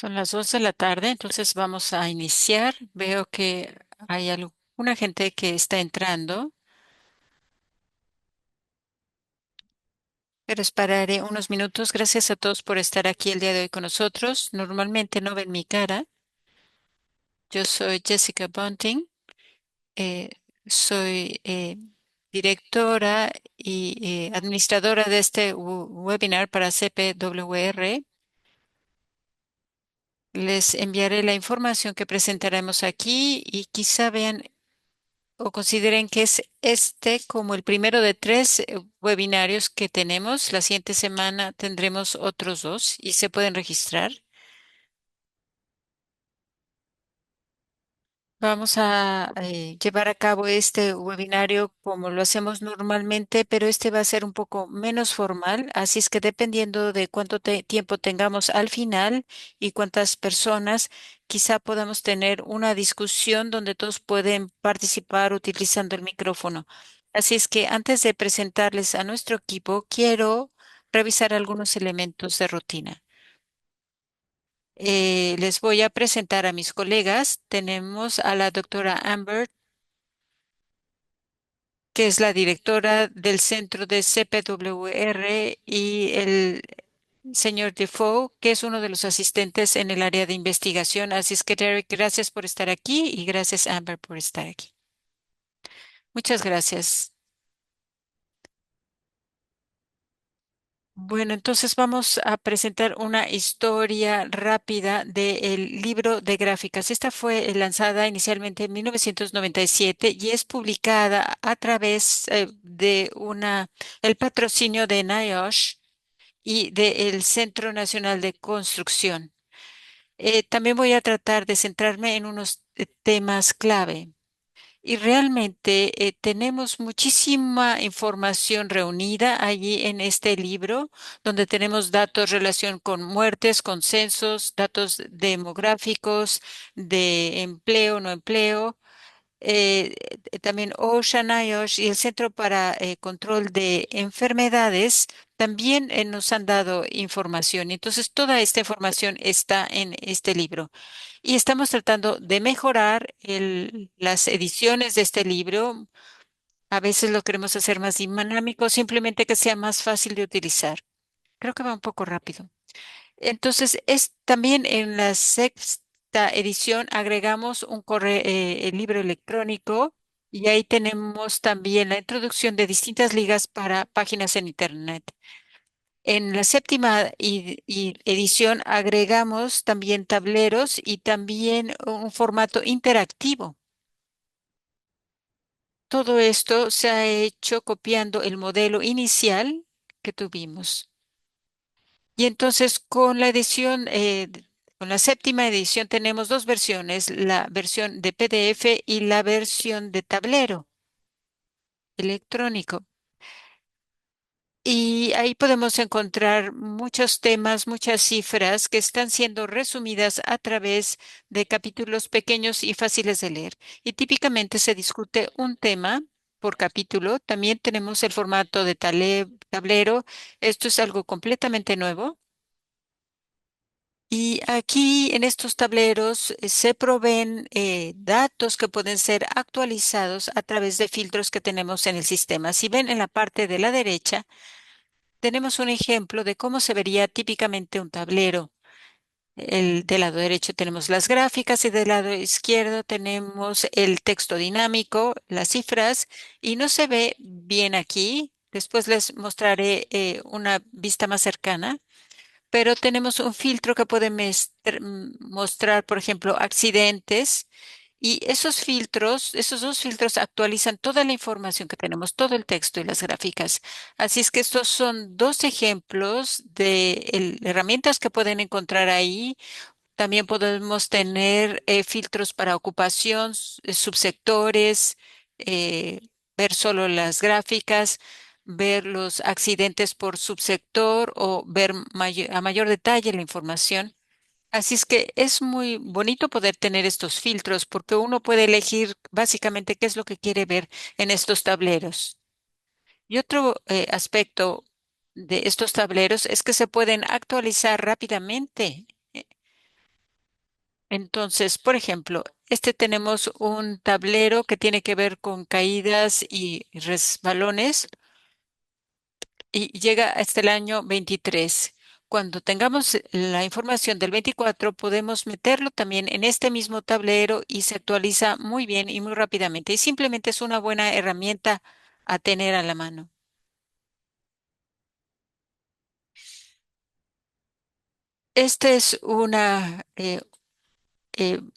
Son las 2 de la tarde, entonces vamos a iniciar. Veo que hay alguna gente que está entrando, pero esperaré unos minutos. Gracias a todos por estar aquí el día de hoy con nosotros. Normalmente no ven mi cara. Yo soy Jessica Bunting, eh, soy directora y administradora de este webinar para CPWR. Les enviaré la información que presentaremos aquí y quizá vean o consideren que es este como el primero de tres webinarios que tenemos. La siguiente semana tendremos otros dos y se pueden registrar. Vamos a llevar a cabo este webinario como lo hacemos normalmente, pero este va a ser un poco menos formal, así es que dependiendo de cuánto tiempo tengamos al final y cuántas personas, quizá podamos tener una discusión donde todos pueden participar utilizando el micrófono. Así es que antes de presentarles a nuestro equipo, quiero revisar algunos elementos de rutina. Les voy a presentar a mis colegas. Tenemos a la doctora Amber, que es la directora del centro de CPWR, y el señor Defoe, que es uno de los asistentes en el área de investigación. Así es que, Derek, gracias por estar aquí y gracias, Amber, por estar aquí. Muchas gracias. Bueno, entonces vamos a presentar una historia rápida del libro de gráficas. Esta fue lanzada inicialmente en 1997 y es publicada a través de el patrocinio de NIOSH y del Centro Nacional de Construcción. También voy a tratar de centrarme en unos temas clave. Y realmente tenemos muchísima información reunida allí en este libro, donde tenemos datos en relación con muertes, con censos, datos demográficos, de empleo, no empleo, también OSHA, NIOSH y el Centro para Control de Enfermedades también nos han dado información. Entonces, toda esta información está en este libro. Y estamos tratando de mejorar las ediciones de este libro. A veces lo queremos hacer más dinámico, simplemente que sea más fácil de utilizar. Creo que va un poco rápido. Entonces, es también en la sexta edición agregamos un correo, el libro electrónico, y ahí tenemos también la introducción de distintas ligas para páginas en Internet. En la séptima edición agregamos también tableros y también un formato interactivo. Todo esto se ha hecho copiando el modelo inicial que tuvimos. Y entonces con la con la séptima edición tenemos dos versiones, la versión de PDF y la versión de tablero electrónico. Y ahí podemos encontrar muchos temas, muchas cifras que están siendo resumidas a través de capítulos pequeños y fáciles de leer. Y típicamente se discute un tema por capítulo. También tenemos el formato de tablero. Esto es algo completamente nuevo. Y aquí en estos tableros se proveen datos que pueden ser actualizados a través de filtros que tenemos en el sistema. Si ven en la parte de la derecha, tenemos un ejemplo de cómo se vería típicamente un tablero. Del lado derecho tenemos las gráficas y del lado izquierdo tenemos el texto dinámico, las cifras, y no se ve bien aquí. Después les mostraré una vista más cercana, pero tenemos un filtro que puede mostrar, por ejemplo, accidentes. Y esos filtros, esos dos filtros actualizan toda la información que tenemos, todo el texto y las gráficas. Así es que estos son dos ejemplos de herramientas que pueden encontrar ahí. También podemos tener filtros para ocupación, subsectores, eh, ver solo las gráficas, ver los accidentes por subsector o ver a mayor detalle la información. Así es que es muy bonito poder tener estos filtros porque uno puede elegir básicamente qué es lo que quiere ver en estos tableros. Y otro aspecto de estos tableros es que se pueden actualizar rápidamente. Entonces, por ejemplo, este tenemos un tablero que tiene que ver con caídas y resbalones y llega hasta el año 23. Cuando tengamos la información del 24, podemos meterlo también en este mismo tablero y se actualiza muy bien y muy rápidamente. Y simplemente es una buena herramienta a tener a la mano. Este es una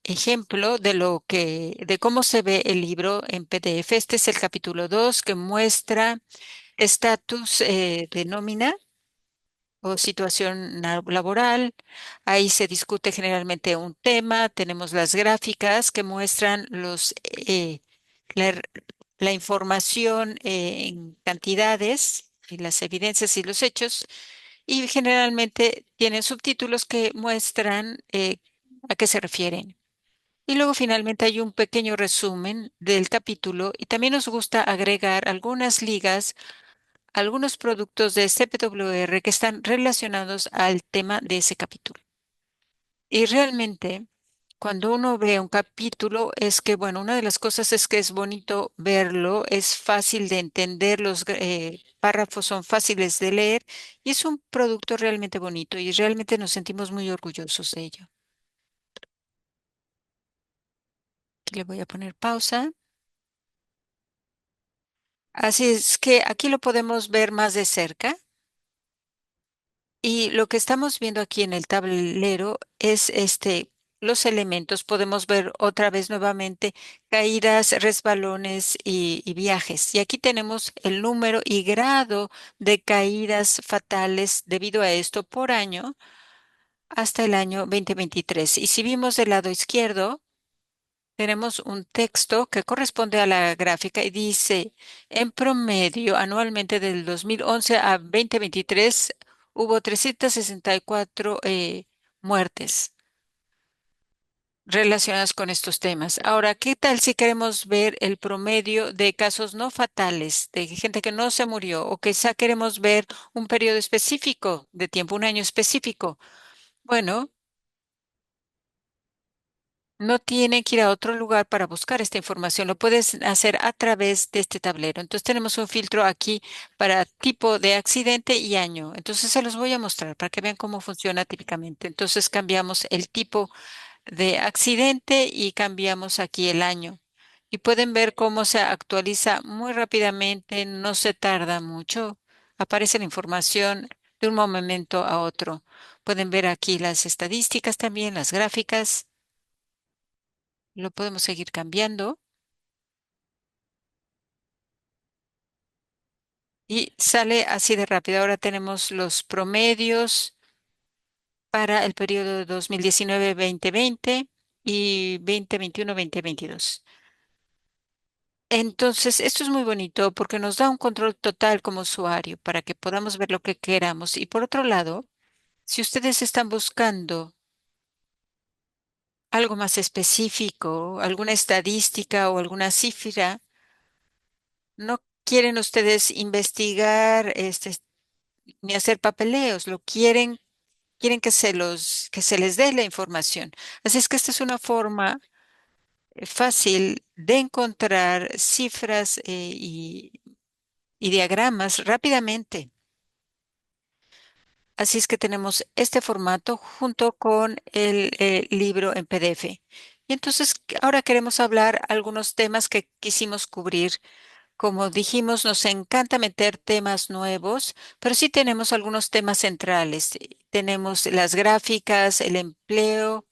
ejemplo de de cómo se ve el libro en PDF. Este es el capítulo 2 que muestra estatus de nómina o situación laboral. Ahí se discute generalmente un tema. Tenemos las gráficas que muestran la, er- la información en cantidades y las evidencias y los hechos. Y generalmente tienen subtítulos que muestran a qué se refieren. Y luego finalmente hay un pequeño resumen del capítulo y también nos gusta agregar algunas ligas, algunos productos de CPWR que están relacionados al tema de ese capítulo. Y realmente, cuando uno ve un capítulo, es que, bueno, una de las cosas es que es bonito verlo, es fácil de entender, los párrafos son fáciles de leer y es un producto realmente bonito y realmente nos sentimos muy orgullosos de ello. Aquí le voy a poner pausa. Así es que aquí lo podemos ver más de cerca y lo que estamos viendo aquí en el tablero es los elementos. Podemos ver otra vez nuevamente caídas, resbalones y viajes. Y aquí tenemos el número y grado de caídas fatales debido a esto por año hasta el año 2023. Y si vimos del lado izquierdo, tenemos un texto que corresponde a la gráfica y dice, en promedio, anualmente del 2011 a 2023 hubo 364 muertes relacionadas con estos temas. Ahora, ¿qué tal si queremos ver el promedio de casos no fatales, de gente que no se murió, o quizá queremos ver un periodo específico de tiempo, un año específico? Bueno, no tiene que ir a otro lugar para buscar esta información. Lo puedes hacer a través de este tablero. Entonces tenemos un filtro aquí para tipo de accidente y año. Entonces se los voy a mostrar para que vean cómo funciona típicamente. Entonces cambiamos el tipo de accidente y cambiamos aquí el año. Y pueden ver cómo se actualiza muy rápidamente, no se tarda mucho. Aparece la información de un momento a otro. Pueden ver aquí las estadísticas también, las gráficas. Lo podemos seguir cambiando y sale así de rápido. Ahora tenemos los promedios para el periodo de 2019-2020 y 2021-2022. Entonces, esto es muy bonito porque nos da un control total como usuario para que podamos ver lo que queramos. Y por otro lado, si ustedes están buscando algo más específico, alguna estadística o alguna cifra, no quieren ustedes investigar ni hacer papeleos, quieren que se les dé la información. Así es que esta es una forma fácil de encontrar cifras y diagramas rápidamente. Así es que tenemos este formato junto con el libro en PDF. Y entonces ahora queremos hablar algunos temas que quisimos cubrir. Como dijimos, nos encanta meter temas nuevos, pero sí tenemos algunos temas centrales. Tenemos las gráficas, el empleo,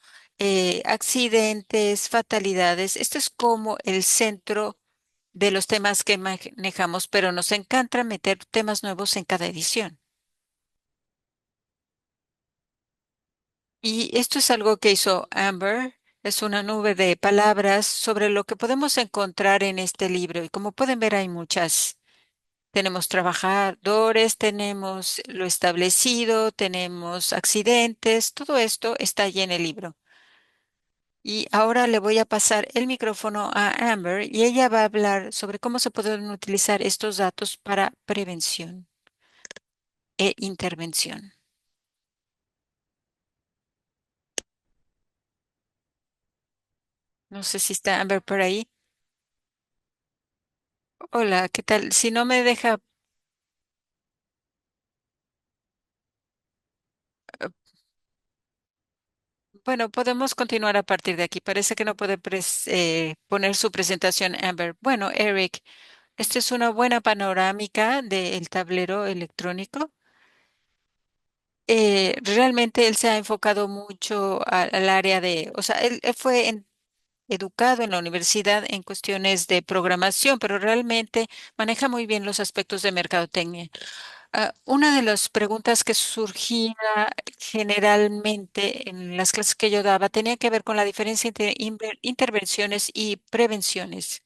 accidentes, fatalidades. Esto es como el centro de los temas que manejamos, pero nos encanta meter temas nuevos en cada edición. Y esto es algo que hizo Amber. Es una nube de palabras sobre lo que podemos encontrar en este libro. Y como pueden ver, hay muchas. Tenemos trabajadores, tenemos lo establecido, tenemos accidentes, todo esto está allí en el libro. Y ahora le voy a pasar el micrófono a Amber y ella va a hablar sobre cómo se pueden utilizar estos datos para prevención e intervención. No sé si está Amber por ahí. Hola, ¿qué tal? Si no me deja, eh, bueno, podemos continuar a partir de aquí. Parece que no puede poner su presentación Amber. Bueno, Eric, esta es una buena panorámica del tablero electrónico. Realmente él se ha enfocado mucho al área de, o sea, él fue educado en la universidad en cuestiones de programación, pero realmente maneja muy bien los aspectos de mercadotecnia. Una de las preguntas que surgía generalmente en las clases que yo daba tenía que ver con la diferencia entre intervenciones y prevenciones.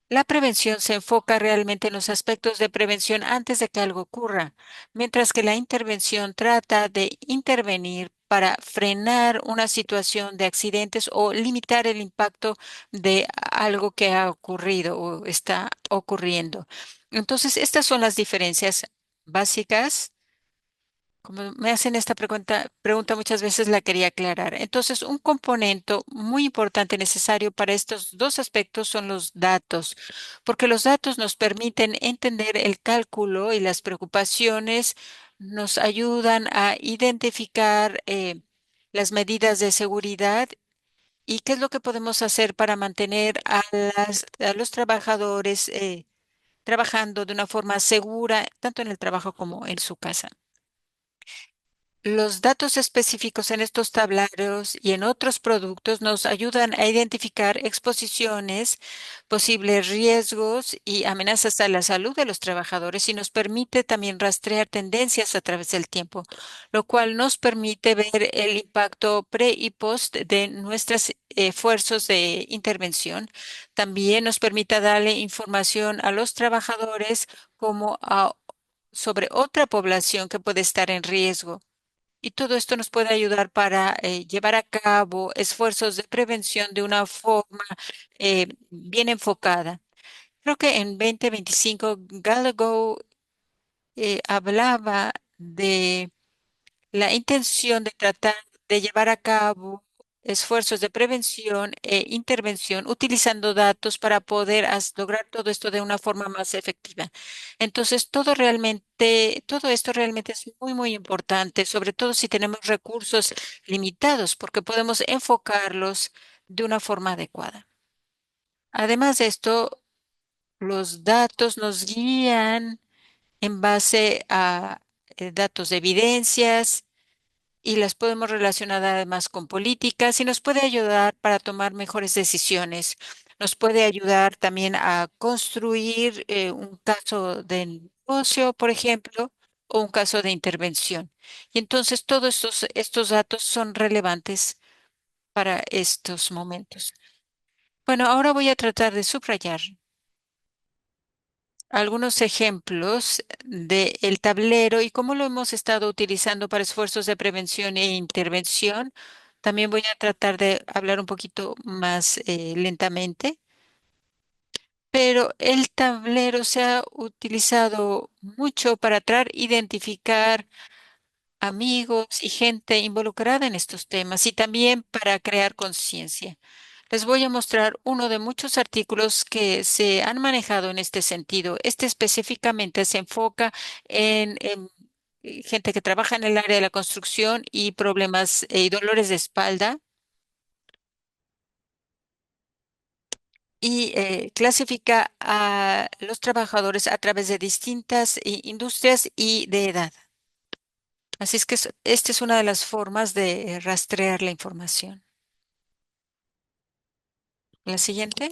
La prevención se enfoca realmente en los aspectos de prevención antes de que algo ocurra, mientras que la intervención trata de intervenir para frenar una situación de accidentes o limitar el impacto de algo que ha ocurrido o está ocurriendo. Entonces, estas son las diferencias básicas. Como me hacen esta pregunta muchas veces la quería aclarar. Entonces, un componente muy importante necesario para estos dos aspectos son los datos, porque los datos nos permiten entender el cálculo y las preocupaciones, nos ayudan a identificar las medidas de seguridad y qué es lo que podemos hacer para mantener a los trabajadores trabajando de una forma segura, tanto en el trabajo como en su casa. Los datos específicos en estos tableros y en otros productos nos ayudan a identificar exposiciones, posibles riesgos y amenazas a la salud de los trabajadores y nos permite también rastrear tendencias a través del tiempo, lo cual nos permite ver el impacto pre y post de nuestros esfuerzos de intervención. También nos permite darle información a los trabajadores como sobre otra población que puede estar en riesgo. Y todo esto nos puede ayudar para llevar a cabo esfuerzos de prevención de una forma bien enfocada. Creo que en 2025 Gallagher hablaba de la intención de tratar de llevar a cabo esfuerzos de prevención e intervención utilizando datos para poder lograr todo esto de una forma más efectiva. Entonces, todo esto realmente es muy, muy importante, sobre todo si tenemos recursos limitados, porque podemos enfocarlos de una forma adecuada. Además de esto, los datos nos guían en base a datos de evidencias y las podemos relacionar además con políticas y nos puede ayudar para tomar mejores decisiones. Nos puede ayudar también a construir un caso de negocio, por ejemplo, o un caso de intervención. Y entonces todos estos datos son relevantes para estos momentos. Bueno, ahora voy a tratar de subrayar algunos ejemplos del tablero y cómo lo hemos estado utilizando para esfuerzos de prevención e intervención. También voy a tratar de hablar un poquito más lentamente, pero el tablero se ha utilizado mucho para identificar amigos y gente involucrada en estos temas y también para crear conciencia. Les voy a mostrar uno de muchos artículos que se han manejado en este sentido. Este específicamente se enfoca en gente que trabaja en el área de la construcción y problemas y dolores de espalda y clasifica a los trabajadores a través de distintas industrias y de edad. Así es que esta es una de las formas de rastrear la información. La siguiente.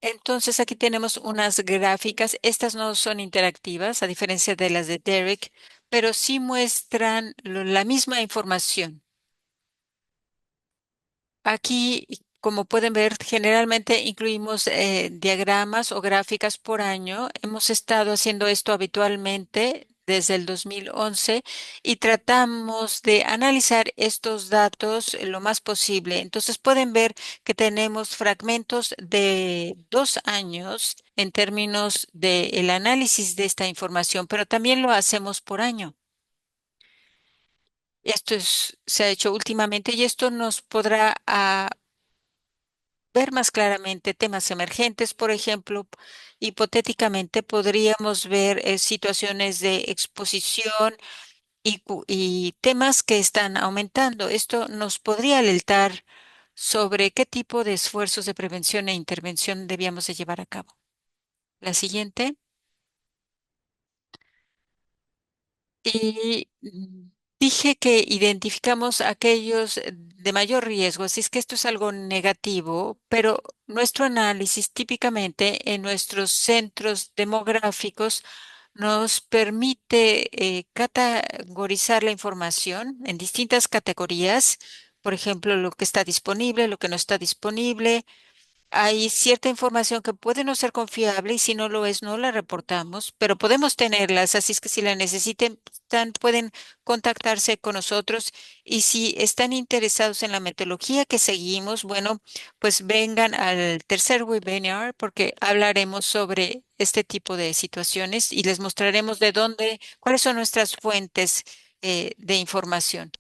Entonces aquí tenemos unas gráficas. Estas no son interactivas, a diferencia de las de Derek, pero sí muestran la misma información. Aquí, como pueden ver, generalmente incluimos diagramas o gráficas por año. Hemos estado haciendo esto habitualmente desde el 2011 y tratamos de analizar estos datos lo más posible. Entonces pueden ver que tenemos fragmentos de 2 años en términos del análisis de esta información, pero también lo hacemos por año. Se ha hecho últimamente y esto nos podrá ver más claramente temas emergentes. Por ejemplo, hipotéticamente podríamos ver situaciones de exposición y temas que están aumentando. Esto nos podría alertar sobre qué tipo de esfuerzos de prevención e intervención debíamos de llevar a cabo. La siguiente. Y dije que identificamos aquellos de mayor riesgo, así es que esto es algo negativo, pero nuestro análisis típicamente en nuestros centros demográficos nos permite categorizar la información en distintas categorías, por ejemplo, lo que está disponible, lo que no está disponible. Hay cierta información que puede no ser confiable y si no lo es, no la reportamos, pero podemos tenerlas, así es que si la necesiten, pueden contactarse con nosotros y si están interesados en la metodología que seguimos, bueno, pues vengan al tercer webinar porque hablaremos sobre este tipo de situaciones y les mostraremos de dónde, cuáles son nuestras fuentes de información.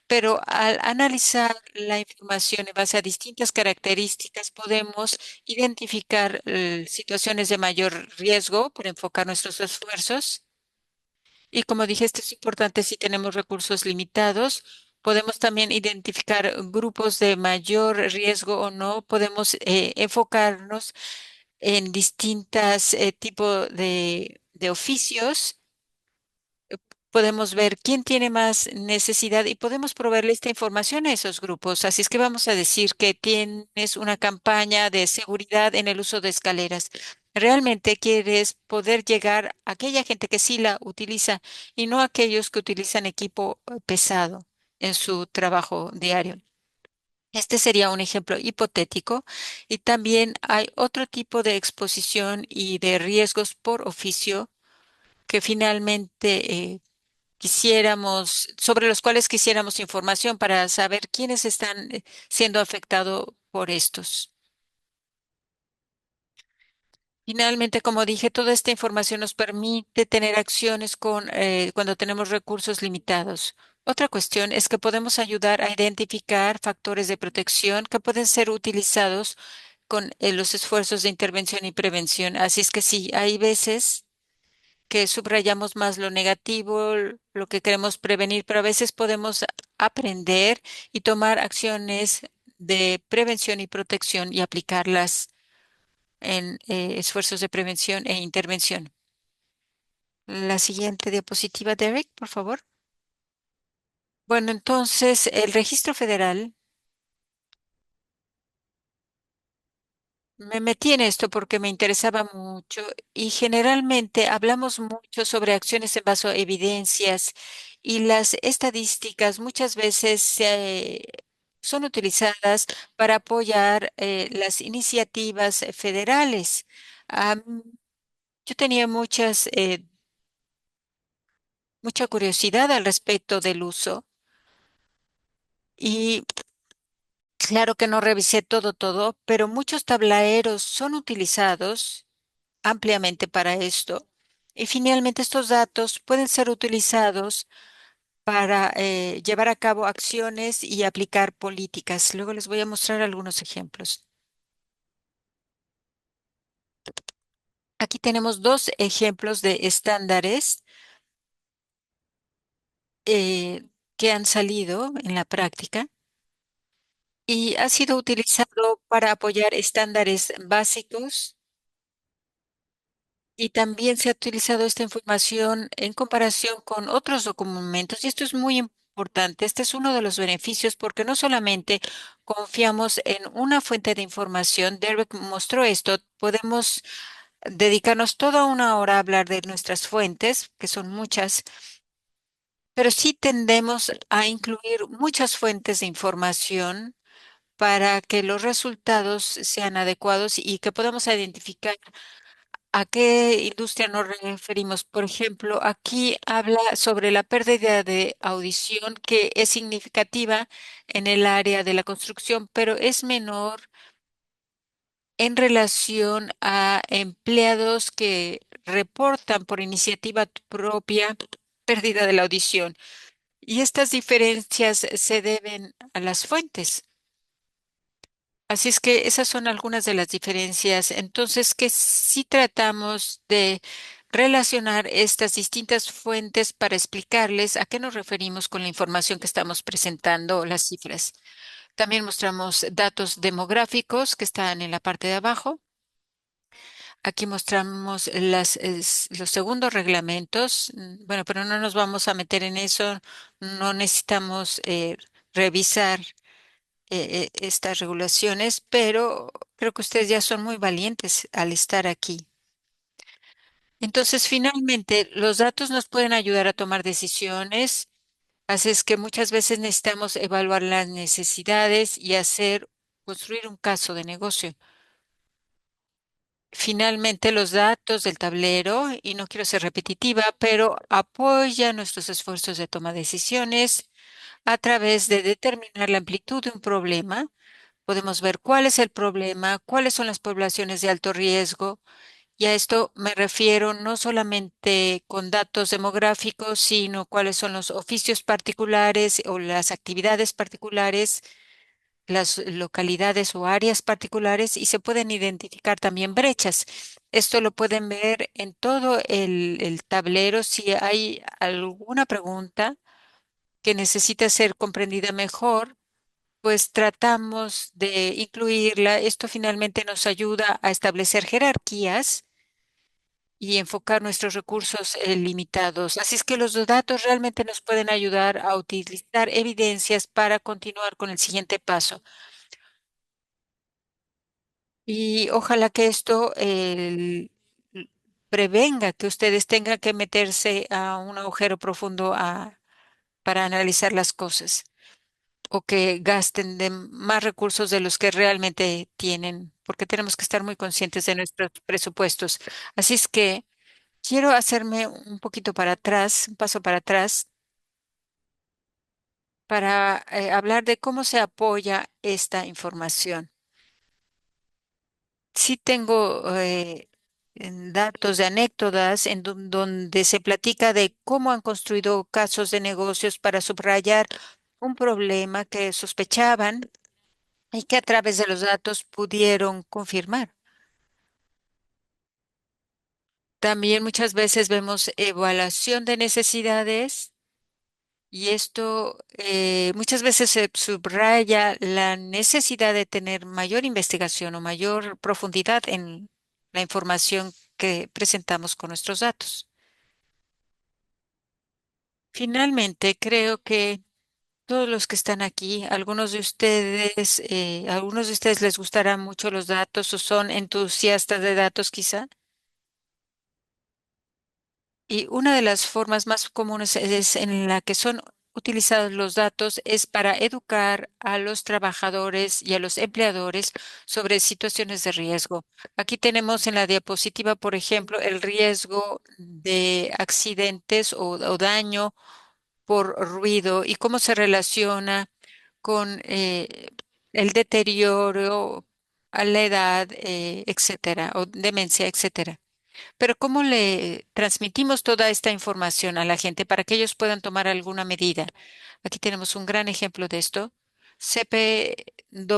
Pero al analizar la información en base a distintas características, podemos identificar situaciones de mayor riesgo para enfocar nuestros esfuerzos. Y como dije, esto es importante si tenemos recursos limitados. Podemos también identificar grupos de mayor riesgo o no. Podemos enfocarnos en distintas tipos de oficios. Podemos ver quién tiene más necesidad y podemos proveerle esta información a esos grupos. Así es que vamos a decir que tienes una campaña de seguridad en el uso de escaleras. Realmente quieres poder llegar a aquella gente que sí la utiliza y no a aquellos que utilizan equipo pesado en su trabajo diario. Este sería un ejemplo hipotético y también hay otro tipo de exposición y de riesgos por oficio que finalmente sobre los cuales quisiéramos información para saber quiénes están siendo afectados por estos. Finalmente, como dije, toda esta información nos permite tener acciones cuando tenemos recursos limitados. Otra cuestión es que podemos ayudar a identificar factores de protección que pueden ser utilizados con los esfuerzos de intervención y prevención. Así es que sí, hay veces que subrayamos más lo negativo, lo que queremos prevenir, pero a veces podemos aprender y tomar acciones de prevención y protección y aplicarlas en esfuerzos de prevención e intervención. La siguiente diapositiva, Derek, por favor. Bueno, entonces el registro federal. Me metí en esto porque me interesaba mucho y generalmente hablamos mucho sobre acciones en base a evidencias y las estadísticas muchas veces son utilizadas para apoyar las iniciativas federales. Yo tenía mucha curiosidad al respecto del uso y claro que no revisé todo, pero muchos tablaeros son utilizados ampliamente para esto. Y finalmente estos datos pueden ser utilizados para llevar a cabo acciones y aplicar políticas. Luego les voy a mostrar algunos ejemplos. Aquí tenemos dos ejemplos de estándares que han salido en la práctica y ha sido utilizado para apoyar estándares básicos. Y también se ha utilizado esta información en comparación con otros documentos, y esto es muy importante. Este es uno de los beneficios porque no solamente confiamos en una fuente de información, Derek mostró esto, podemos dedicarnos toda una hora a hablar de nuestras fuentes, que son muchas, pero sí tendemos a incluir muchas fuentes de información para que los resultados sean adecuados y que podamos identificar ¿a qué industria nos referimos? Por ejemplo, aquí habla sobre la pérdida de audición que es significativa en el área de la construcción, pero es menor en relación a empleados que reportan por iniciativa propia pérdida de la audición. Y estas diferencias se deben a las fuentes. Así es que esas son algunas de las diferencias. Entonces, que si tratamos de relacionar estas distintas fuentes para explicarles a qué nos referimos con la información que estamos presentando, o las cifras. También mostramos datos demográficos que están en la parte de abajo. Aquí mostramos los segundos reglamentos. Bueno, pero no nos vamos a meter en eso. No necesitamos revisar estas regulaciones, pero creo que ustedes ya son muy valientes al estar aquí. Entonces, finalmente, los datos nos pueden ayudar a tomar decisiones, así es que muchas veces necesitamos evaluar las necesidades y construir un caso de negocio. Finalmente, los datos del tablero, y no quiero ser repetitiva, pero apoya nuestros esfuerzos de toma de decisiones a través de determinar la amplitud de un problema. Podemos ver cuál es el problema, cuáles son las poblaciones de alto riesgo, y a esto me refiero no solamente con datos demográficos, sino cuáles son los oficios particulares o las actividades particulares, las localidades o áreas particulares, y se pueden identificar también brechas. Esto lo pueden ver en todo el tablero. Si hay alguna pregunta que necesita ser comprendida mejor, pues tratamos de incluirla. Esto finalmente nos ayuda a establecer jerarquías y enfocar nuestros recursos limitados. Así es que los datos realmente nos pueden ayudar a utilizar evidencias para continuar con el siguiente paso. Y ojalá que esto prevenga que ustedes tengan que meterse a un agujero profundo para analizar las cosas, o que gasten de más recursos de los que realmente tienen, porque tenemos que estar muy conscientes de nuestros presupuestos. Así es que quiero hacerme un poquito para atrás, un paso para atrás, para hablar de cómo se apoya esta información. Sí tengo datos de anécdotas donde se platica de cómo han construido casos de negocios para subrayar un problema que sospechaban y que a través de los datos pudieron confirmar. También muchas veces vemos evaluación de necesidades, y esto muchas veces se subraya la necesidad de tener mayor investigación o mayor profundidad en la información que presentamos con nuestros datos. Finalmente, creo que todos los que están aquí, algunos de ustedes les gustarán mucho los datos o son entusiastas de datos quizá. Y una de las formas más comunes es en la que son utilizados los datos es para educar a los trabajadores y a los empleadores sobre situaciones de riesgo. Aquí tenemos en la diapositiva, por ejemplo, el riesgo de accidentes o daño por ruido y cómo se relaciona con el deterioro a la edad, etcétera, o demencia, etcétera. Pero ¿cómo le transmitimos toda esta información a la gente para que ellos puedan tomar alguna medida? Aquí tenemos un gran ejemplo de esto. CPWR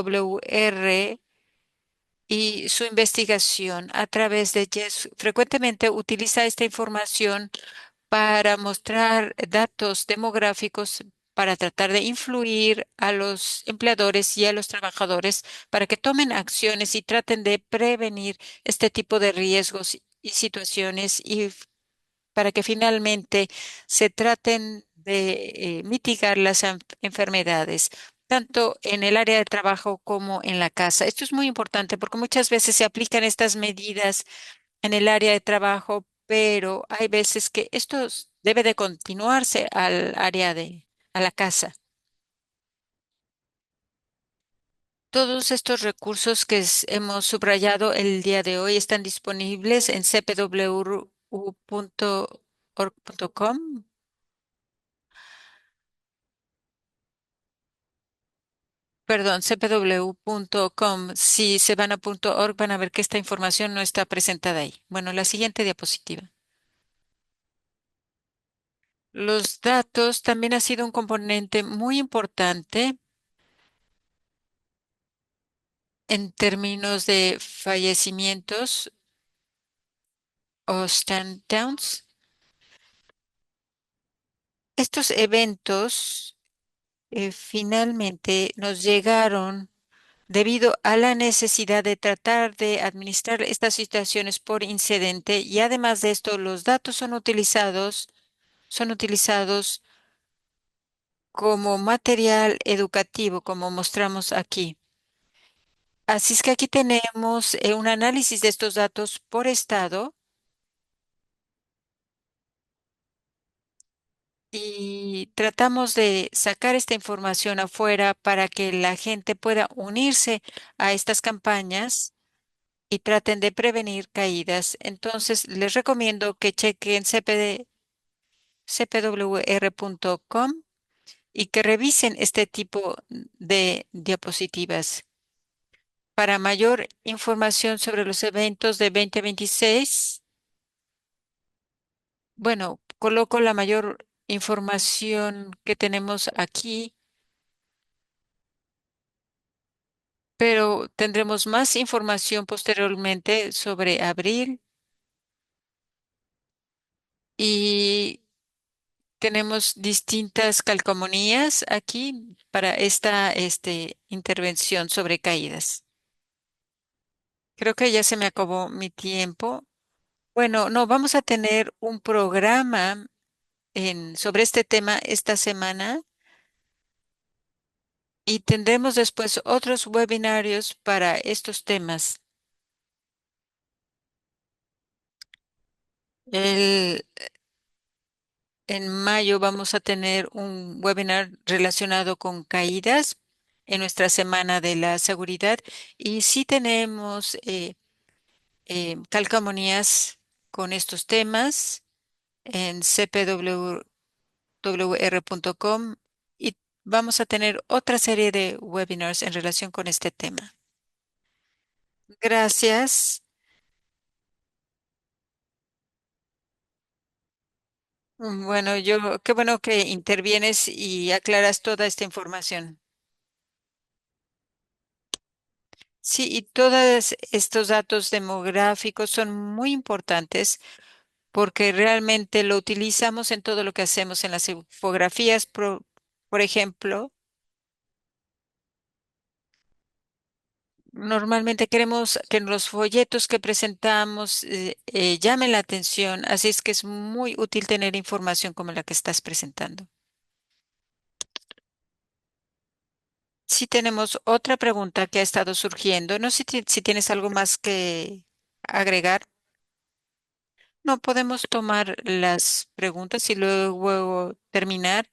y su investigación a través de Yes frecuentemente utiliza esta información para mostrar datos demográficos para tratar de influir a los empleadores y a los trabajadores para que tomen acciones y traten de prevenir este tipo de riesgos y situaciones, y para que finalmente se traten de mitigar las enfermedades, tanto en el área de trabajo como en la casa. Esto es muy importante porque muchas veces se aplican estas medidas en el área de trabajo, pero hay veces que debe de continuarse a la casa. Todos estos recursos que hemos subrayado el día de hoy están disponibles en cpwu.org.com. Perdón, cpw.com. Si se van a .org van a ver que esta información no está presentada ahí. Bueno, la siguiente diapositiva. Los datos también ha sido un componente muy importante en términos de fallecimientos o stand downs. Estos eventos finalmente nos llegaron debido a la necesidad de tratar de administrar estas situaciones por incidente y además de esto, los datos son utilizados como material educativo, como mostramos aquí. Así es que aquí tenemos un análisis de estos datos por estado y tratamos de sacar esta información afuera para que la gente pueda unirse a estas campañas y traten de prevenir caídas. Entonces, les recomiendo que chequen cpwr.com y que revisen este tipo de diapositivas. Para mayor información sobre los eventos de 2026, bueno, coloco la mayor información que tenemos aquí, pero tendremos más información posteriormente sobre abril y tenemos distintas calcomanías aquí para esta intervención sobre caídas. Creo que ya se me acabó mi tiempo. Bueno, no, vamos a tener un programa sobre este tema esta semana y tendremos después otros webinarios para estos temas. El- en mayo vamos a tener un webinar relacionado con caídas en nuestra semana de la seguridad y sí tenemos calcamonías con estos temas en cpwr.com y vamos a tener otra serie de webinars en relación con este tema. Gracias. Bueno, qué bueno que intervienes y aclaras toda esta información. Sí, y todos estos datos demográficos son muy importantes porque realmente lo utilizamos en todo lo que hacemos en las infografías, por ejemplo. Normalmente queremos que los folletos que presentamos llamen la atención, así es que es muy útil tener información como la que estás presentando. Si tenemos otra pregunta que ha estado surgiendo, no sé si tienes algo más que agregar. No podemos tomar las preguntas y luego terminar.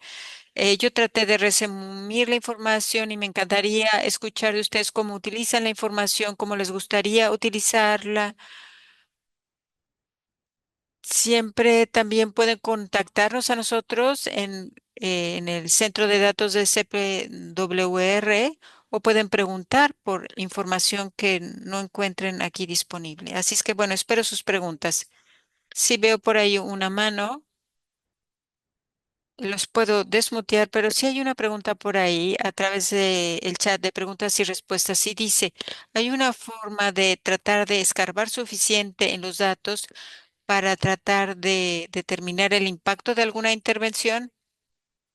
Yo traté de resumir la información y me encantaría escuchar de ustedes cómo utilizan la información, cómo les gustaría utilizarla. Siempre también pueden contactarnos a nosotros en el centro de datos de CPWR o pueden preguntar por información que no encuentren aquí disponible. Así es que bueno, espero sus preguntas. Si veo por ahí una mano, los puedo desmutear, pero si hay una pregunta por ahí a través del chat de preguntas y respuestas, y dice, ¿hay una forma de tratar de escarbar suficiente en los datos para tratar de determinar el impacto de alguna intervención?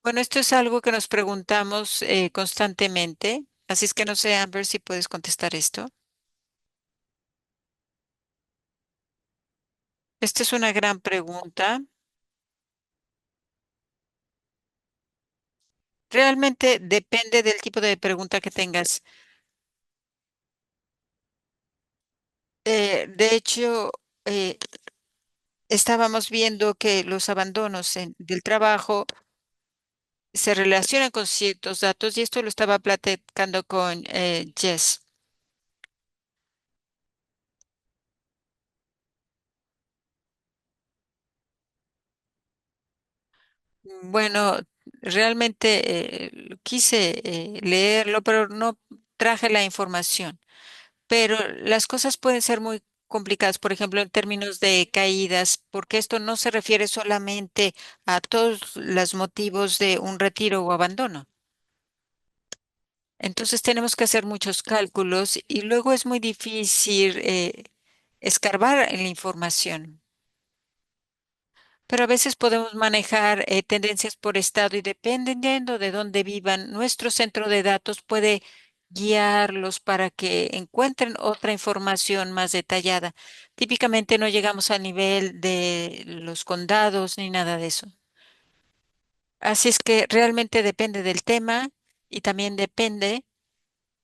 Bueno, esto es algo que nos preguntamos constantemente, así es que no sé, Amber, si puedes contestar esto. Esta es una gran pregunta. Realmente depende del tipo de pregunta que tengas. De hecho, eh, estábamos viendo que los abandonos del trabajo se relacionan con ciertos datos y esto lo estaba platicando con Jess. Bueno, realmente quise leerlo, pero no traje la información. Pero las cosas pueden ser muy complicadas, por ejemplo, en términos de caídas, porque esto no se refiere solamente a todos los motivos de un retiro o abandono. Entonces tenemos que hacer muchos cálculos y luego es muy difícil escarbar en la información. Pero a veces podemos manejar tendencias por estado y dependiendo de dónde vivan, nuestro centro de datos puede guiarlos para que encuentren otra información más detallada. Típicamente no llegamos al nivel de los condados ni nada de eso. Así es que realmente depende del tema y también depende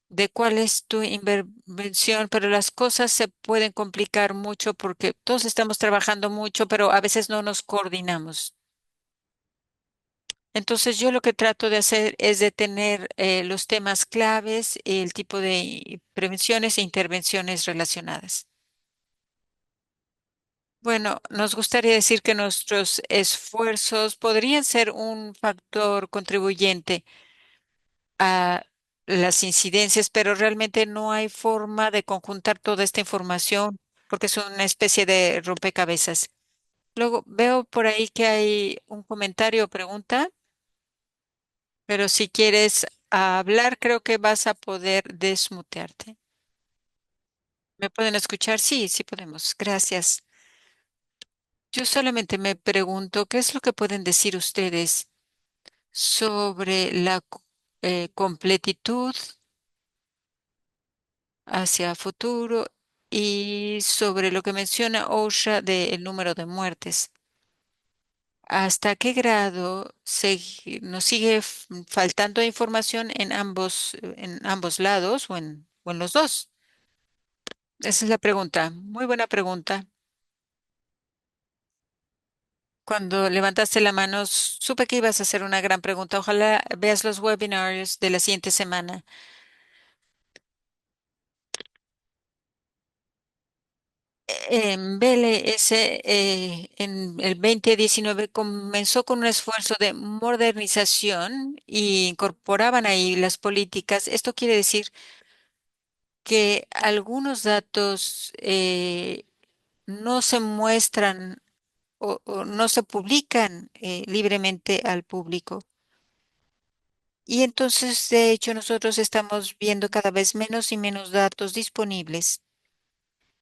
de cuál es tu intervención, pero las cosas se pueden complicar mucho porque todos estamos trabajando mucho, pero a veces no nos coordinamos. Entonces yo lo que trato de hacer es de tener los temas claves, el tipo de prevenciones e intervenciones relacionadas. Bueno, nos gustaría decir que nuestros esfuerzos podrían ser un factor contribuyente a las incidencias, pero realmente no hay forma de conjuntar toda esta información porque es una especie de rompecabezas. Luego veo por ahí que hay un comentario o pregunta, pero si quieres hablar, creo que vas a poder desmutearte. ¿Me pueden escuchar? Sí, sí podemos. Gracias. Yo solamente me pregunto, ¿qué es lo que pueden decir ustedes sobre la completitud hacia futuro y sobre lo que menciona OSHA del número de muertes? ¿Hasta qué grado nos sigue faltando información en ambos lados o en los dos? Esa es la pregunta. Muy buena pregunta. Cuando levantaste la mano, supe que ibas a hacer una gran pregunta. Ojalá veas los webinars de la siguiente semana. En BLS, en el 2019 comenzó con un esfuerzo de modernización y incorporaban ahí las políticas. Esto quiere decir que algunos datos no se muestran o no se publican libremente al público. Y entonces, de hecho, nosotros estamos viendo cada vez menos y menos datos disponibles,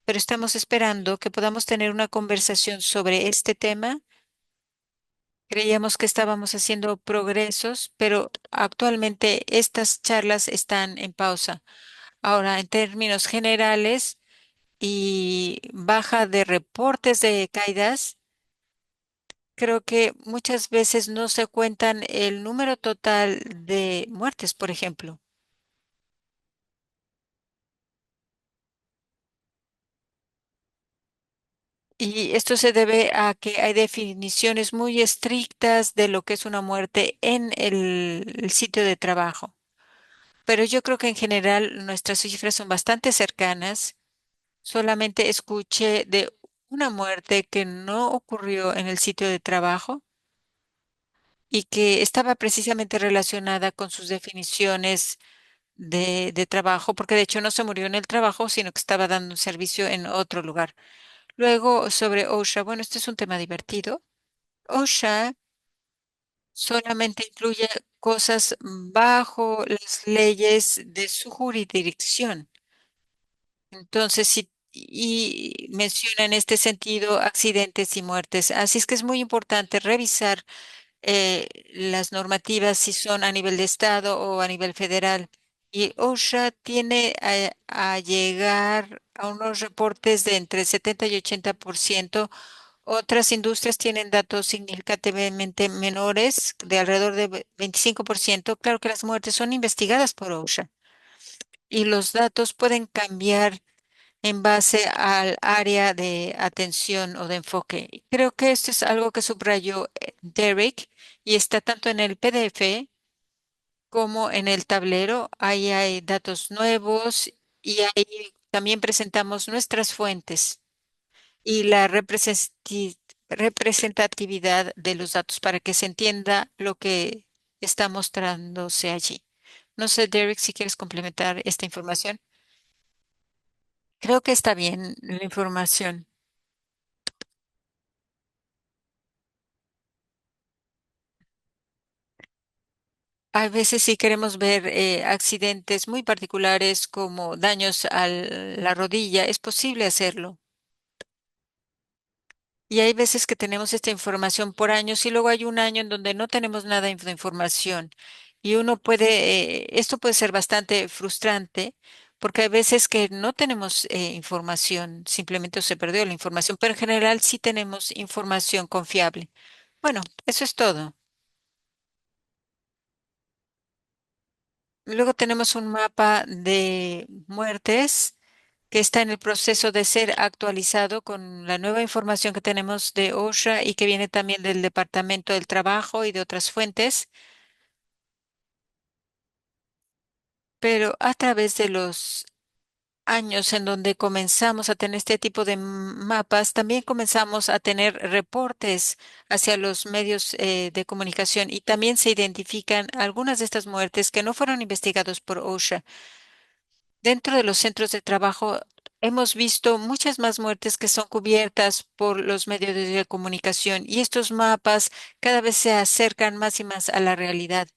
pero estamos esperando que podamos tener una conversación sobre este tema. Creíamos que estábamos haciendo progresos, pero actualmente estas charlas están en pausa. Ahora, en términos generales y baja de reportes de caídas, creo que muchas veces no se cuentan el número total de muertes, por ejemplo. Y esto se debe a que hay definiciones muy estrictas de lo que es una muerte en el sitio de trabajo. Pero yo creo que en general nuestras cifras son bastante cercanas. Solamente escuché de una muerte que no ocurrió en el sitio de trabajo y que estaba precisamente relacionada con sus definiciones de trabajo, porque de hecho no se murió en el trabajo, sino que estaba dando un servicio en otro lugar. Luego, sobre OSHA, bueno, este es un tema divertido. OSHA solamente incluye cosas bajo las leyes de su jurisdicción. Entonces, sí, y menciona en este sentido accidentes y muertes. Así es que es muy importante revisar las normativas si son a nivel de estado o a nivel federal. Y OSHA tiene a llegar a unos reportes de entre 70 y 80%. Otras industrias tienen datos significativamente menores, de alrededor de 25%. Claro que las muertes son investigadas por OSHA y los datos pueden cambiar en base al área de atención o de enfoque. Creo que esto es algo que subrayó Derek y está tanto en el PDF como en el tablero. Ahí hay datos nuevos y ahí también presentamos nuestras fuentes y la representatividad de los datos para que se entienda lo que está mostrándose allí. No sé, Derek, si quieres complementar esta información. Creo que está bien la información. A veces si queremos ver accidentes muy particulares como daños a la rodilla, es posible hacerlo. Y hay veces que tenemos esta información por años y luego hay un año en donde no tenemos nada de información. Y uno puede, esto puede ser bastante frustrante porque hay veces que no tenemos información, simplemente se perdió la información, pero en general sí tenemos información confiable. Bueno, eso es todo. Luego tenemos un mapa de muertes que está en el proceso de ser actualizado con la nueva información que tenemos de OSHA y que viene también del Departamento del Trabajo y de otras fuentes, pero a través de los años en donde comenzamos a tener este tipo de mapas, también comenzamos a tener reportes hacia los medios de comunicación y también se identifican algunas de estas muertes que no fueron investigados por OSHA. Dentro de los centros de trabajo hemos visto muchas más muertes que son cubiertas por los medios de comunicación y estos mapas cada vez se acercan más y más a la realidad.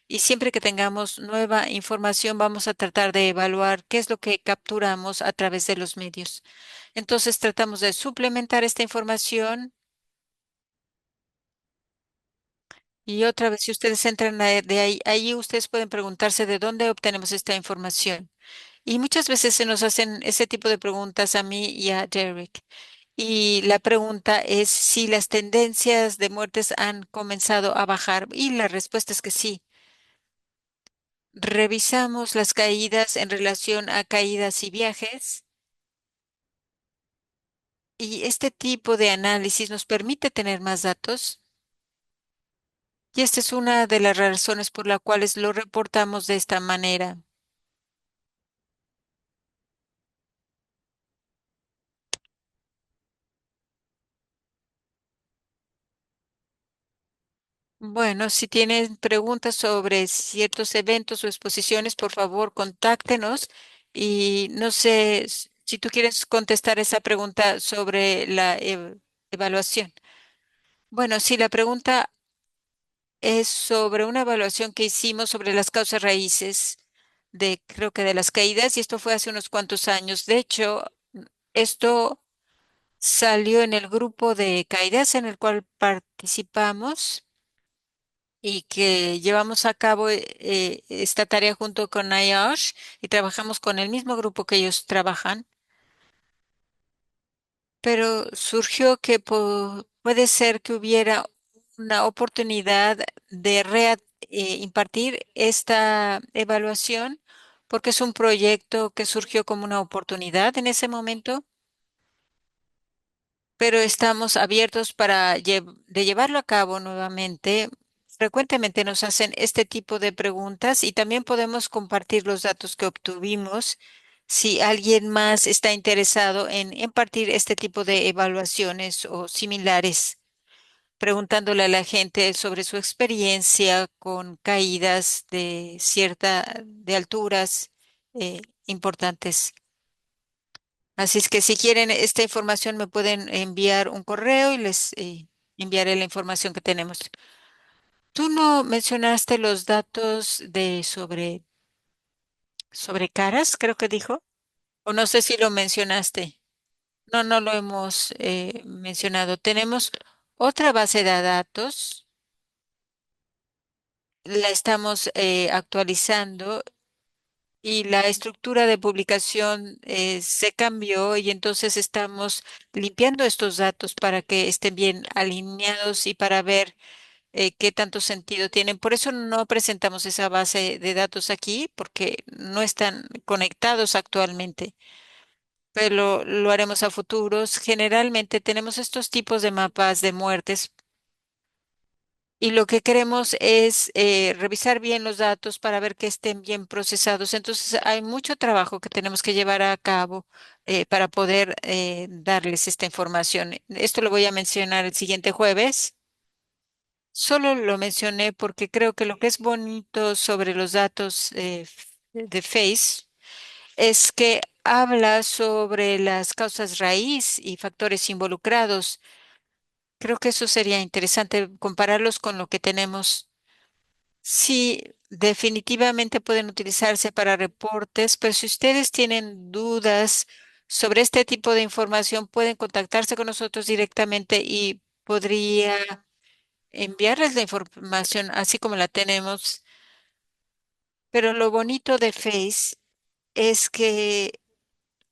Y siempre que tengamos nueva información vamos a tratar de evaluar qué es lo que capturamos a través de los medios. Entonces tratamos de suplementar esta información y otra vez si ustedes entran de ahí ustedes pueden preguntarse de dónde obtenemos esta información. Y muchas veces se nos hacen ese tipo de preguntas a mí y a Derek. Y la pregunta es si las tendencias de muertes han comenzado a bajar. Y la respuesta es que sí. Revisamos las caídas en relación a caídas y viajes. Y este tipo de análisis nos permite tener más datos. Y esta es una de las razones por las cuales lo reportamos de esta manera. Bueno, si tienen preguntas sobre ciertos eventos o exposiciones, por favor, contáctenos. Y no sé si tú quieres contestar esa pregunta sobre la evaluación. Bueno, si la pregunta es sobre una evaluación que hicimos sobre las causas raíces de, creo que de las caídas, y esto fue hace unos cuantos años. De hecho, esto salió en el grupo de caídas en el cual participamos y que llevamos a cabo esta tarea junto con NIOSH y trabajamos con el mismo grupo que ellos trabajan, pero surgió que puede ser que hubiera una oportunidad de impartir esta evaluación porque es un proyecto que surgió como una oportunidad en ese momento, pero estamos abiertos para de llevarlo a cabo nuevamente. Frecuentemente nos hacen este tipo de preguntas y también podemos compartir los datos que obtuvimos si alguien más está interesado en impartir este tipo de evaluaciones o similares, preguntándole a la gente sobre su experiencia con caídas de alturas importantes. Así es que si quieren esta información me pueden enviar un correo y les enviaré la información que tenemos. Tú no mencionaste los datos de sobre caras, creo que dijo, o no sé si lo mencionaste. No, no lo hemos mencionado. Tenemos otra base de datos, la estamos actualizando y la estructura de publicación se cambió y entonces estamos limpiando estos datos para que estén bien alineados y para ver qué tanto sentido tienen. Por eso no presentamos esa base de datos aquí porque no están conectados actualmente, pero lo haremos a futuros. Generalmente tenemos estos tipos de mapas de muertes. Y lo que queremos es revisar bien los datos para ver que estén bien procesados. Entonces, hay mucho trabajo que tenemos que llevar a cabo para poder darles esta información. Esto lo voy a mencionar el siguiente jueves. Solo lo mencioné porque creo que lo que es bonito sobre los datos de Face es que habla sobre las causas raíz y factores involucrados. Creo que eso sería interesante compararlos con lo que tenemos. Sí, definitivamente pueden utilizarse para reportes, pero si ustedes tienen dudas sobre este tipo de información, pueden contactarse con nosotros directamente y podría enviarles la información así como la tenemos. Pero lo bonito de Face es que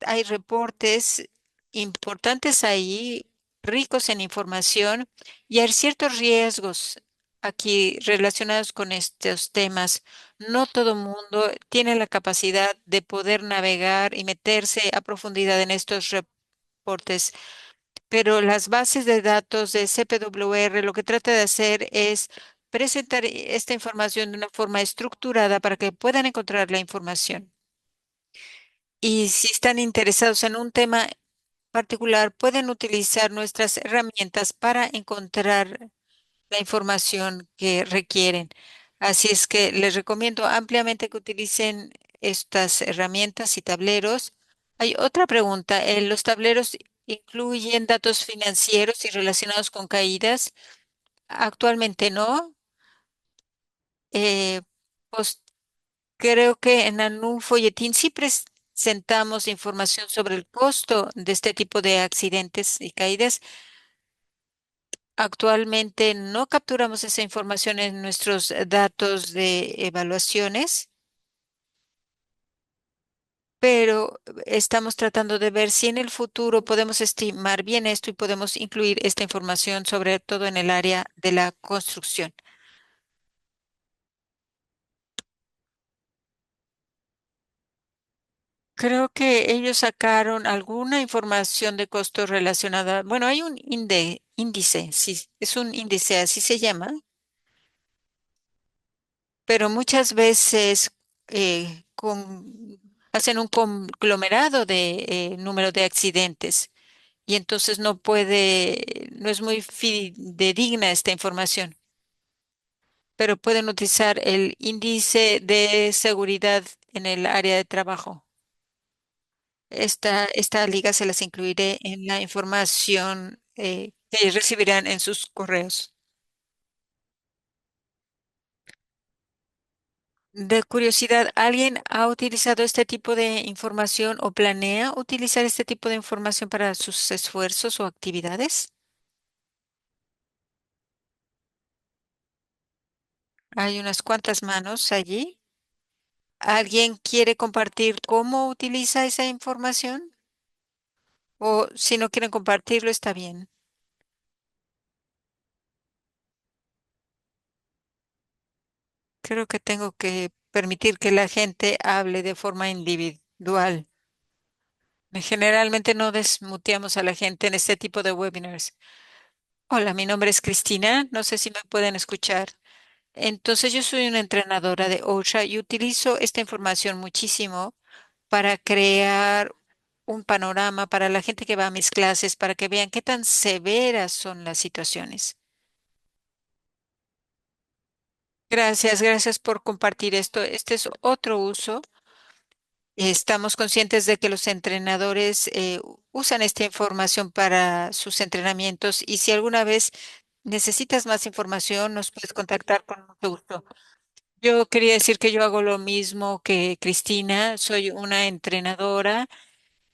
hay reportes importantes ahí, ricos en información, y hay ciertos riesgos aquí relacionados con estos temas. No todo mundo tiene la capacidad de poder navegar y meterse a profundidad en estos reportes, pero las bases de datos de CPWR lo que trata de hacer es presentar esta información de una forma estructurada para que puedan encontrar la información. Y si están interesados en un tema particular, pueden utilizar nuestras herramientas para encontrar la información que requieren. Así es que les recomiendo ampliamente que utilicen estas herramientas y tableros. Hay otra pregunta. ¿Los tableros incluyen datos financieros y relacionados con caídas? Actualmente no. Eh, pues creo que en un folletín sí presentamos información sobre el costo de este tipo de accidentes y caídas. Actualmente no capturamos esa información en nuestros datos de evaluaciones, pero estamos tratando de ver si en el futuro podemos estimar bien esto y podemos incluir esta información, sobre todo en el área de la construcción. Creo que ellos sacaron alguna información de costo relacionada. Bueno, hay un índice, sí, es un índice, así se llama, pero muchas veces hacen un conglomerado de número de accidentes y entonces no es muy fidedigna esta información, pero pueden utilizar el índice de seguridad en el área de trabajo. Esta liga se las incluiré en la información que recibirán en sus correos. De curiosidad, ¿alguien ha utilizado este tipo de información o planea utilizar este tipo de información para sus esfuerzos o actividades? Hay unas cuantas manos allí. ¿Alguien quiere compartir cómo utiliza esa información? O si no quieren compartirlo, está bien. Creo que tengo que permitir que la gente hable de forma individual. Generalmente no desmuteamos a la gente en este tipo de webinars. Hola, mi nombre es Cristina. No sé si me pueden escuchar. Entonces, yo soy una entrenadora de OSHA y utilizo esta información muchísimo para crear un panorama para la gente que va a mis clases, para que vean qué tan severas son las situaciones. Gracias, gracias por compartir esto. Este es otro uso. Estamos conscientes de que los entrenadores usan esta información para sus entrenamientos y si alguna vez necesitas más información, nos puedes contactar con mucho gusto. Yo quería decir que yo hago lo mismo que Cristina, soy una entrenadora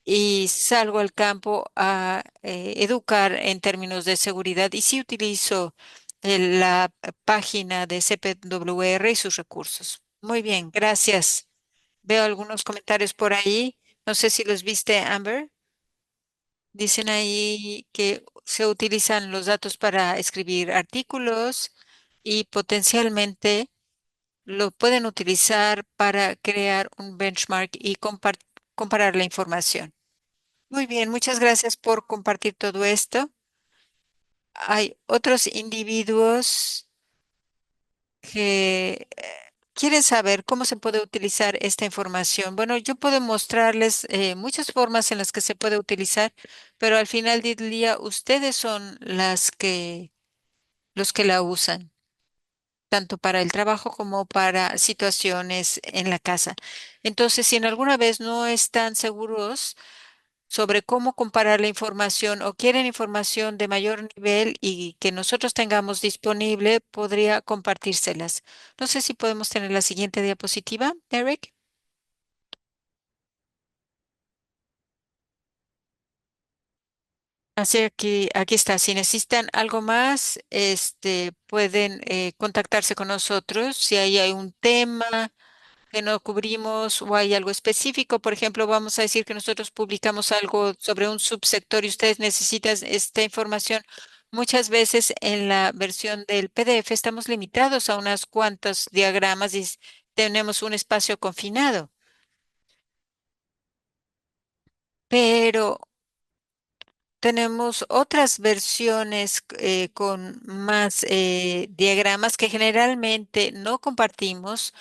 y salgo al campo a educar en términos de seguridad y sí utilizo la página de CPWR y sus recursos. Muy bien, gracias. Veo algunos comentarios por ahí. No sé si los viste, Amber. Dicen ahí que se utilizan los datos para escribir artículos y potencialmente lo pueden utilizar para crear un benchmark y comparar la información. Muy bien, muchas gracias por compartir todo esto. Hay otros individuos que quieren saber cómo se puede utilizar esta información. Bueno, yo puedo mostrarles muchas formas en las que se puede utilizar, pero al final del día ustedes son los que la usan. tanto para el trabajo como para situaciones en la casa. Entonces, si en alguna vez no están seguros sobre cómo comparar la información o quieren información de mayor nivel y que nosotros tengamos disponible, podría compartírselas. No sé si podemos tener la siguiente diapositiva, Derek. Así aquí está. Si necesitan algo más, pueden contactarse con nosotros. Si hay un tema que no cubrimos o hay algo específico, por ejemplo, vamos a decir que nosotros publicamos algo sobre un subsector y ustedes necesitan esta información. Muchas veces en la versión del PDF estamos limitados a unas cuantos diagramas y tenemos un espacio confinado, pero tenemos otras versiones con más diagramas que generalmente no compartimos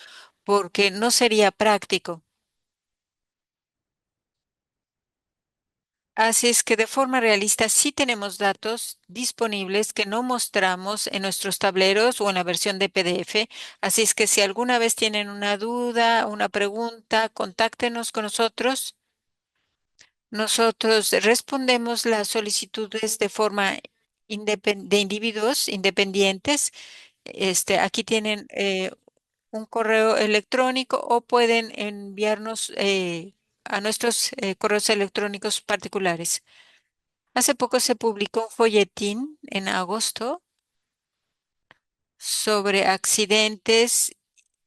porque no sería práctico. Así es que de forma realista sí tenemos datos disponibles que no mostramos en nuestros tableros o en la versión de PDF. Así es que si alguna vez tienen una duda, una pregunta, contáctenos con nosotros. Nosotros respondemos las solicitudes de forma de individuos independientes. Aquí tienen un correo electrónico o pueden enviarnos a nuestros correos electrónicos particulares. Hace poco se publicó un folletín en agosto sobre accidentes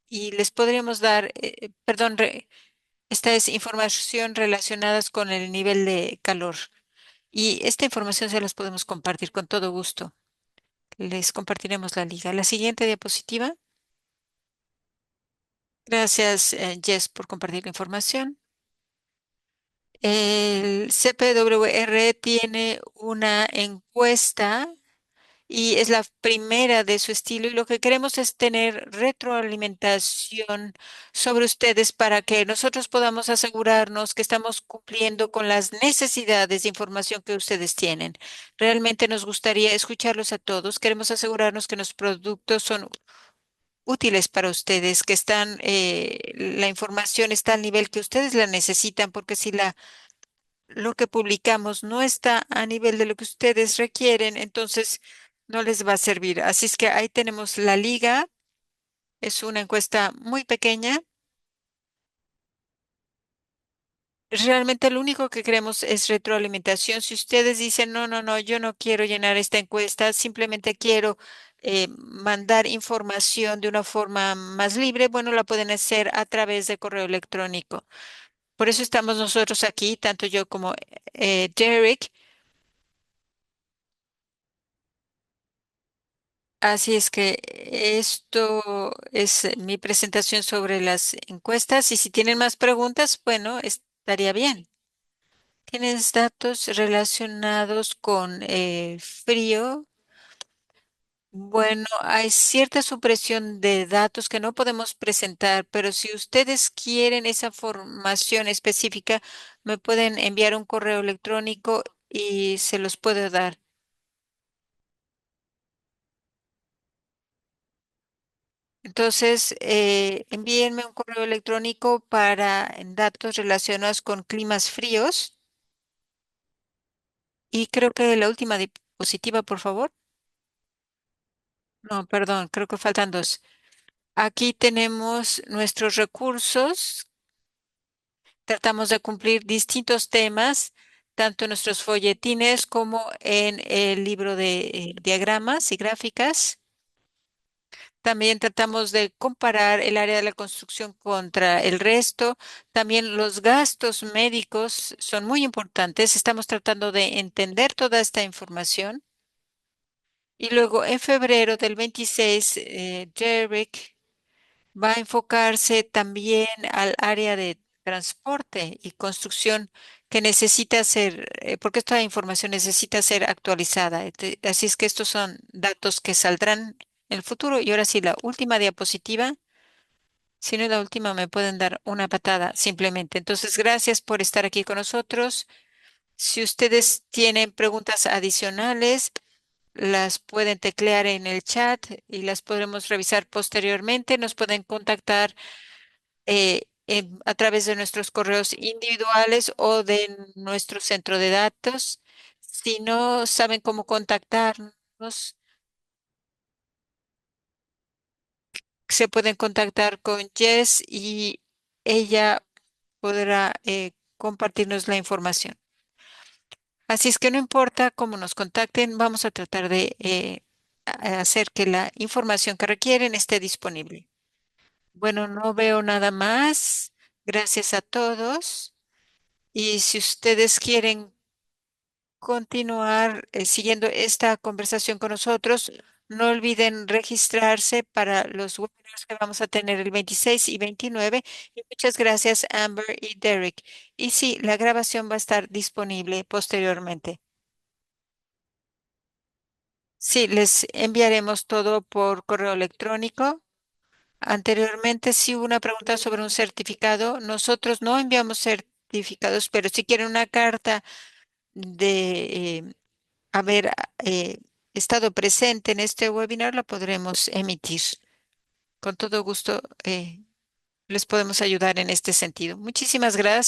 y les podríamos dar, perdón, esta es información relacionada con el nivel de calor. Y esta información se las podemos compartir con todo gusto. Les compartiremos la liga. La siguiente diapositiva. Gracias, Jess, por compartir la información. El CPWR tiene una encuesta y es la primera de su estilo y lo que queremos es tener retroalimentación sobre ustedes para que nosotros podamos asegurarnos que estamos cumpliendo con las necesidades de información que ustedes tienen. Realmente nos gustaría escucharlos a todos. Queremos asegurarnos que los productos son útiles para ustedes, que la información está al nivel que ustedes la necesitan, porque si lo que publicamos no está a nivel de lo que ustedes requieren, entonces no les va a servir. Así es que ahí tenemos la liga. Es una encuesta muy pequeña. Realmente lo único que queremos es retroalimentación. Si ustedes dicen, no, no, no, yo no quiero llenar esta encuesta, simplemente quiero mandar información de una forma más libre, bueno, la pueden hacer a través de correo electrónico. Por eso estamos nosotros aquí, tanto yo como Derek. Así es que esto es mi presentación sobre las encuestas y si tienen más preguntas, bueno, estaría bien. ¿Tienes datos relacionados con frío? Bueno, hay cierta supresión de datos que no podemos presentar, pero si ustedes quieren esa formación específica, me pueden enviar un correo electrónico y se los puedo dar. Entonces, envíenme un correo electrónico para datos relacionados con climas fríos. Y creo que la última diapositiva, por favor. No, perdón, creo que faltan dos. Aquí tenemos nuestros recursos. Tratamos de cumplir distintos temas, tanto en nuestros folletines como en el libro de diagramas y gráficas. También tratamos de comparar el área de la construcción contra el resto. También los gastos médicos son muy importantes. Estamos tratando de entender toda esta información. Y luego en febrero del 26, Derek va a enfocarse también al área de transporte y construcción que necesita ser, porque esta información necesita ser actualizada. Así es que estos son datos que saldrán en el futuro. Y ahora sí, la última diapositiva. Si no es la última, me pueden dar una patada simplemente. Entonces, gracias por estar aquí con nosotros. Si ustedes tienen preguntas adicionales, las pueden teclear en el chat y las podremos revisar posteriormente. Nos pueden contactar a través de nuestros correos individuales o de nuestro centro de datos. Si no saben cómo contactarnos, se pueden contactar con Jess y ella podrá compartirnos la información. Así es que no importa cómo nos contacten, vamos a tratar de hacer que la información que requieren esté disponible. Bueno, no veo nada más. Gracias a todos. Y si ustedes quieren continuar siguiendo esta conversación con nosotros, no olviden registrarse para los webinars que vamos a tener el 26 y 29. Y muchas gracias, Amber y Derek. Y sí, la grabación va a estar disponible posteriormente. Sí, les enviaremos todo por correo electrónico. Anteriormente, sí hubo una pregunta sobre un certificado. Nosotros no enviamos certificados, pero si quieren una carta de haber estado presente en este webinar, la podremos emitir. Con todo gusto, les podemos ayudar en este sentido. Muchísimas gracias.